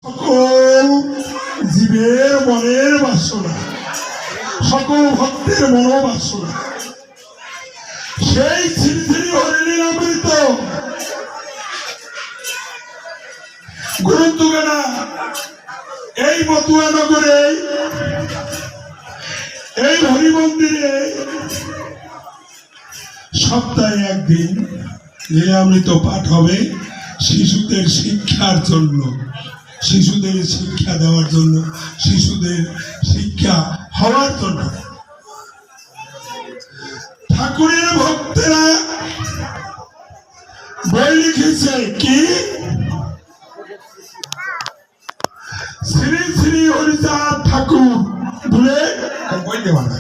সকল জীবের মনের বাসনা, সকল ভক্তের মনোবাসনা সেই ছিনছিনি হরিলীলামৃত গুরুত্বগানা এই মতুয়া নগরে এই হরি মন্দিরে সপ্তাহে একদিন লীলামৃত পাঠ হবে শিশুদের শিক্ষার জন্য, শিশুদের শিক্ষা দেওয়ার জন্য, শিশুদের শিক্ষা হওয়ার জন্য। ঠাকুরের ভক্তেরা বই লিখেছে কি, শ্রী শ্রী হরিচাঁদ ঠাকুর বলে বই দেওয়া না,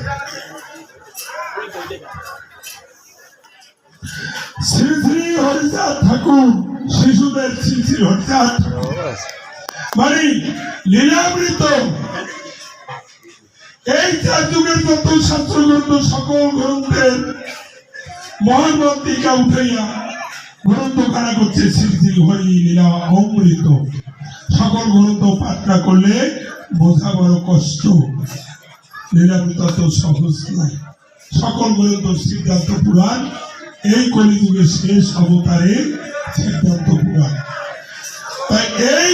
শ্রী শ্রী হরিচাঁদ ঠাকুর শিশুদের শ্রী শ্রী হরিচাঁদ মানে লীলামৃত এই চার যুগের যত শাস্ত্র গ্রন্থ সকল গ্রন্থের মহানবন্তিকা উঠাইয়া গ্রন্থ কারা করছে শ্রী শ্রী হরি লীলা অমৃত। সকল গ্রন্থ পাঠ না করলে বোঝা বড় কষ্ট, লীলামৃত তো সহজ নয়। সকল গ্রন্থ সিদ্ধান্ত পুরাণ, এই কলিযুগের শেষ অবতারের সিদ্ধান্ত পুরাণ। তাই এই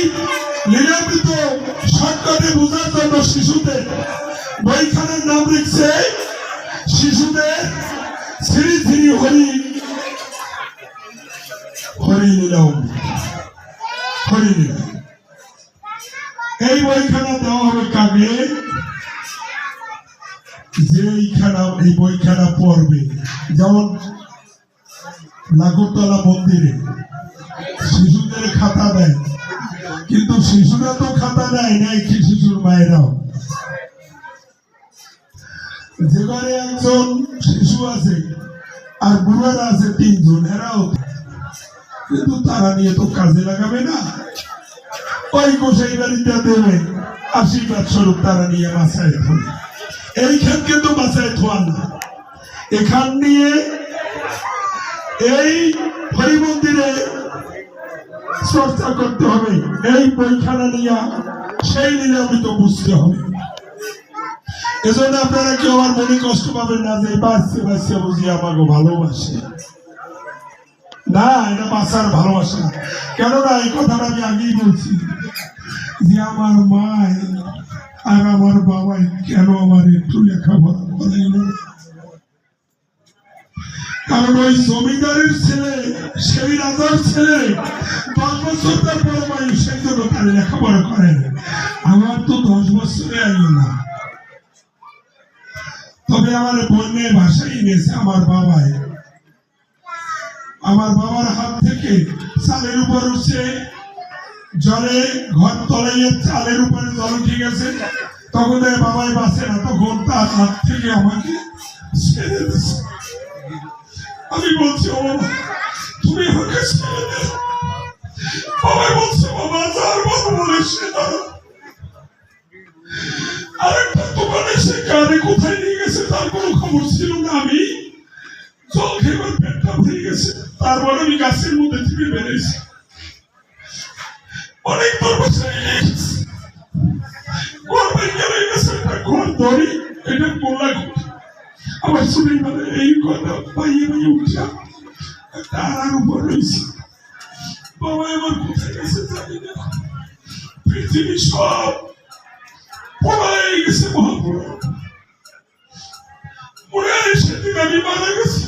লীলামৃত শর্টকাটে বোঝার জন্য শিশুদের বইখানের নাম লিখছে শিশুদের শ্রী শ্রী হরি হরিলীলা হরিলীলা। এই বইখানা দেওয়া হবে কাকে, যে এই বইখানা পড়বে। যেমন নাগরতলা মন্দিরে শিশুদের খাতা দেয়, কিন্তু শিশুরা তো খাতা দেয় না, কি শিশুর মায়েরাও। যে ঘরে একজন শিশু আছে আর বুড়ারা আছে তিনজন, এরাও কিন্তু তারা নিয়ে তো কাজে লাগাবে না, ওই গোসাই বাড়িটা দেবে আশীর্বাদ স্বরূপ তারা নিয়ে মাথায় ধরে। এইখান কিন্তু মাথায় ধোয়ান না, এখান নিয়ে এই হরি মন্দিরে চর্চা করতে হবে, এই বইখানা নিয়ে সেই লীলামৃত বুঝতে হবে। এজন্য আপনারা কেউ আমার মনে কষ্ট পাবেন না যে বাচ্চা বাচ্চা বুঝি আমাকে ভালোবাসে না, এটা বাচ্চার ভালোবাসা না। কেননা এই কথাটা আমি আগেই বলছি যে আমার মা আর আমার বাবাই কেন আমার একটু লেখাপড়া করাইল, কারণ ওই জমিদারের ছেলে সেই রাজার ছেলে 10 বছর তার বড় বয়স, সেই জন্য তার লেখাপড়া করেন। আমার তো 10 বছরে আইল না, তবে আমার বন্যের ভাষাই নিয়েছে আমার বাবাই। আমার বাবার হাত থেকে চালের উপর উঠছে, জলে ঘর তলাইয়ে চালের উপরে জল উঠে গেছে, তখন বাবাই বাঁচে না, তখন তার হাত থেকে আমাকে ছেড়ে দিচ্ছে। আমি বলছি ও বাবা তুমি আমাকে ছেড়ে দে, বাবাই বলছে বাবা যার বাবা বলে সে আরেকটা দোকানে সে কানে কোথায় নিয়ে গেছে তার কোনো খবর ছিল না। আমি জল খেয়ে পেটটা ভরে গেছে, তারপর আমি গাছের মধ্যে থেকে বেরিয়েছি, অনেক দূর বসে গেছি, ঘর ভেঙে রয়ে গেছে, ঘর ধরি এটা গোলা ঘর। আমার শুনে মানে এই কথা পাইয়ে পাইয়ে উঠা তার উপর রয়েছে। বাবা আমার কোথায় গেছে জানি না, পৃথিবী সব পড়াই গেছে মহাপুরা মনে সেদিন আমি মারা গেছি,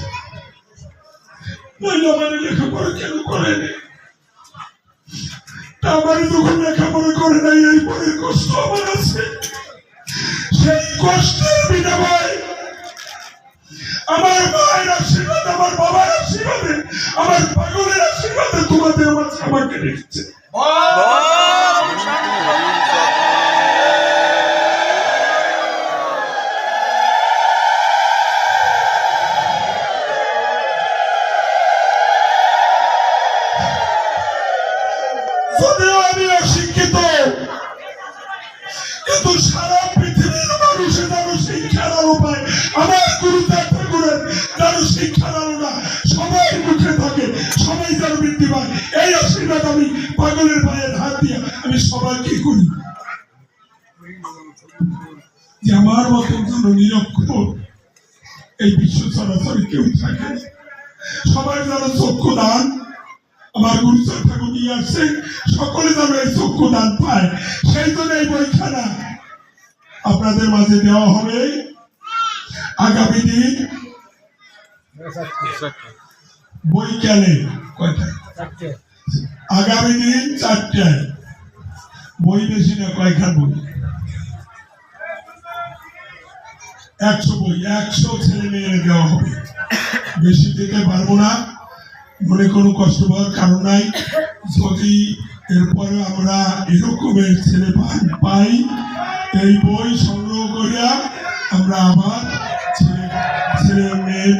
নইলে আমার লেখাপড়া কেন করে নেই, আমার যখন লেখাপড়া করে নাই এই পরের কষ্ট আমার আছে, সেই কষ্টের বিনিময়ে আমার মায়ের আশীর্বাদ, আমার বাবার আশীর্বাদে, আমার পাগলের আশীর্বাদে তোমাদের আমার আমাকে রেখেছে। যদিও আমি অশিক্ষিত, কিন্তু সারা পৃথিবীর মানুষের যেন শিক্ষার আলো পায়, আমার গুরুদেব ঠাকুরের যেন শিক্ষার আলো না সবাই মুখে থাকে, সবাই যেন বৃদ্ধি পায়, এই আশীর্বাদ আমি পাগলের পায়ের হাত দিয়ে আমি সবাই কি করি যে আমার মতো যেন নিরক্ষর এই বিশ্ব চরাচরে কেউ থাকে, সবাই যেন চক্ষু দান আমার গুরুচর ঠাকুর নিয়ে আসছে, সকলে যেন এই চক্ষু দান পায়। সেই জন্য এই বইখানা আপনাদের মাঝে দেওয়া হবে আগামী দিন বৈকালে কয়টায়, আগামী দিন 4টায়। বই বেশি না, কয়খান বই? 100 বই, 100 ছেলে মেয়েরা দেওয়া হবে। বেশি দিতে পারবো না, মনে কোনো কষ্ট পাওয়ার কারণ নাই। যদি এরপরে আমরা এরকমের ছেলে পাই, এই বই সংগ্রহ করিয়া আমরা আবার ছেলে মেয়ের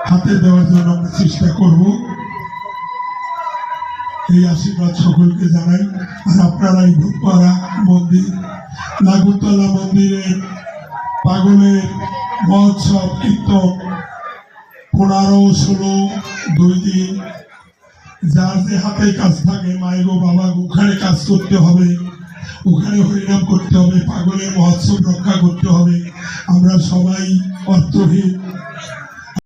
হাতে দেওয়ার জন্য আমরা চেষ্টা করব। এই আশীর্বাদ সকলকে জানাই। আর আপনারা এই ভূতপাড়া মন্দির, নাগুরতলা মন্দিরের পাগলের মহোৎসব কীর্তন 15, 16, 2 দিন, যার যে হাতে কাজ থাকে, মায়ের গো বাবা ওখানে কাজ করতে হবে, ওখানে হরিনাম করতে হবে, পাগলের মহোৎসব রক্ষা করতে হবে। আমরা সবাই অর্থহীন,